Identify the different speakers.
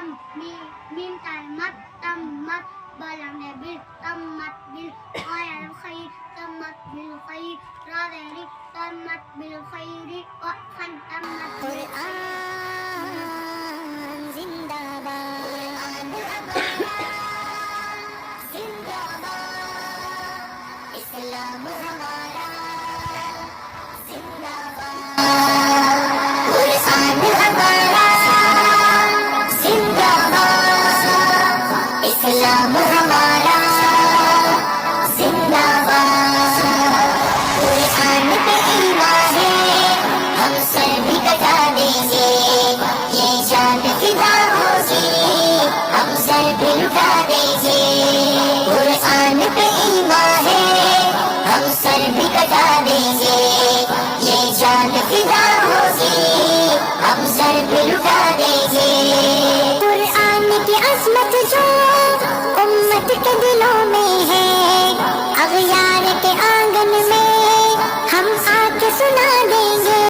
Speaker 1: تم میم تمت تمت بلم بل تمت بل غاية الخير تمت بالخير راضي تمت بالخير وقفا تمت
Speaker 2: قرآن زندہ باد، زندہ باد، اسلام ہمارا زندہ باد، قرآن ہمارا زندہ باد، اسلام ہمارا زندہ باد، قرآن پہ ایمان ہے ہم سر بھی کٹا دیں گے، یہ جان فدا ہوگی ہم سر بھی لٹا دیں گے، قرآن پہ ایمان ہے ہم سر بھی کٹا دیں گے، یہ جان فدا ہوگی ہم سر بھی لٹا دیں گے، قرآن کی عظمت جو امت کے دلوں میں ہے